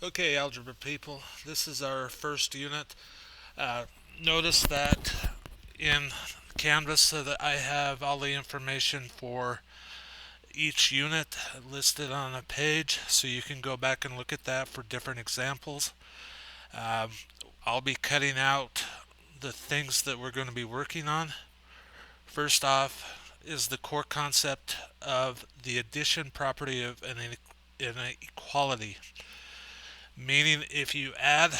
Okay, algebra people, this is our first unit. Notice that in Canvas so that I have all the information for each unit listed on a page, so you can go back and look at that for different examples. Um, I'll be cutting out the things that we're going to be working on. First off is the core concept of the addition property of an inequality, meaning if you add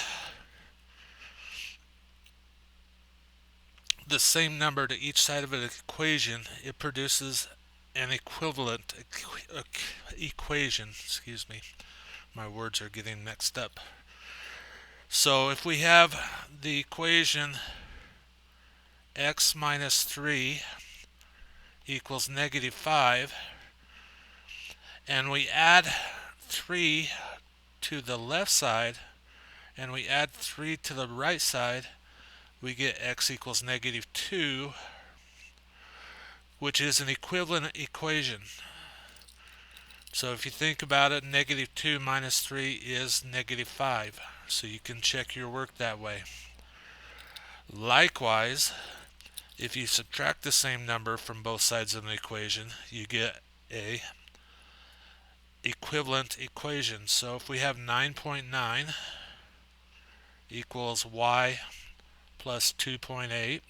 the same number to each side of an equation, it produces an equivalent equation. Excuse me, my words are getting mixed up. So if we have the equation x minus 3 equals negative 5, and we add 3 to the left side and we add 3 to the right side, we get x equals negative 2, which is an equivalent equation. So if you think about it, negative 2 minus 3 is negative 5. So you can check your work that way. Likewise, if you subtract the same number from both sides of an equation, you get a equivalent equation. So if we have 9.9 equals y plus 2.8,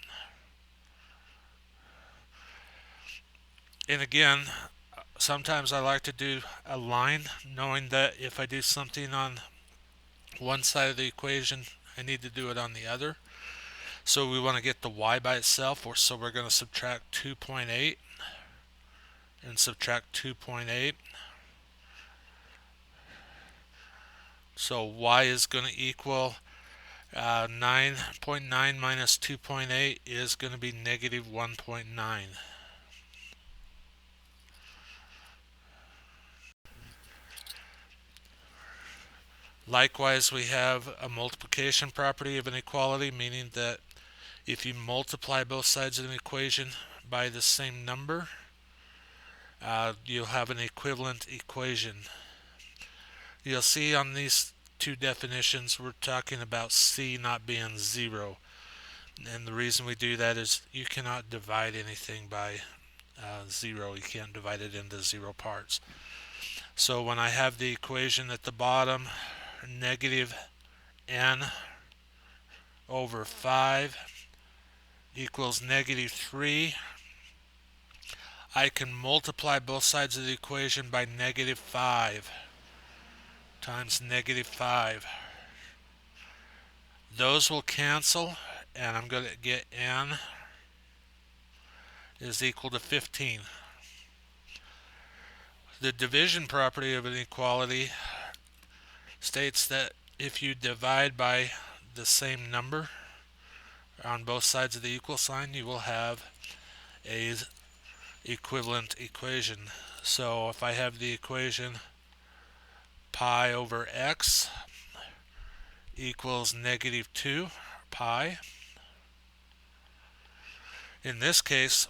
and again, sometimes I like to do a line, knowing that if I do something on one side of the equation, I need to do it on the other. So we want to get the y by itself, so we're going to subtract 2.8 and subtract 2.8. So y is going to equal 9.9 minus 2.8 is going to be negative 1.9. Likewise, we have a multiplication property of an equality, meaning that if you multiply both sides of an equation by the same number, you'll have an equivalent equation. You'll see on these two definitions we're talking about c not being 0. And the reason we do that is you cannot divide anything by 0. You can't divide it into 0 parts. So when I have the equation at the bottom, negative n over 5 equals negative 3, I can multiply both sides of the equation by negative 5 times negative 5. Those will cancel, and I'm going to get n is equal to 15. The division property of an equality states that if you divide by the same number on both sides of the equal sign, you will have a equivalent equation. So if I have the equation pi over x equals negative 2 pi, in this case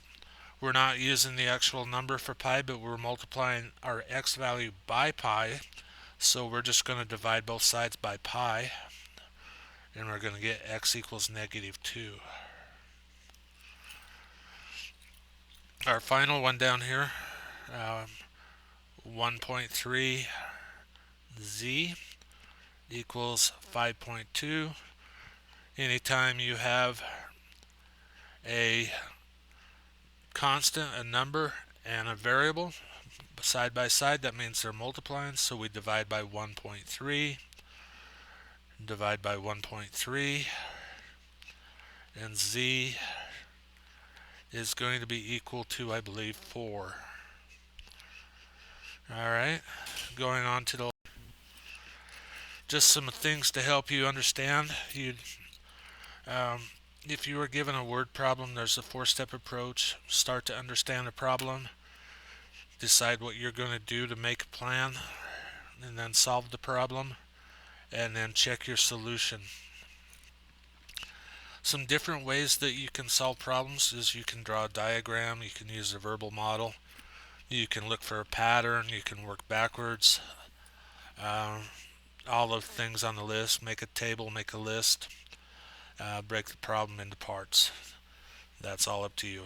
we're not using the actual number for pi, but we're multiplying our x value by pi, so we're just going to divide both sides by pi, and we're going to get x equals negative 2. Our final one down here, 1.3 z equals 5.2. Anytime you have a constant, a number, and a variable side by side, that means they're multiplying, so we divide by 1.3, divide by 1.3, and z is going to be equal to, I believe, 4. Alright, going on to the just some things to help you understand. If you were given a word problem, there's a 4-step approach. Start to understand the problem, decide what you're going to do to make a plan, and then solve the problem, and then check your solution. Some different ways that you can solve problems is you can draw a diagram, you can use a verbal model, you can look for a pattern, you can work backwards. all the things on the list, make a table, make a list, break the problem into parts. That's all up to you.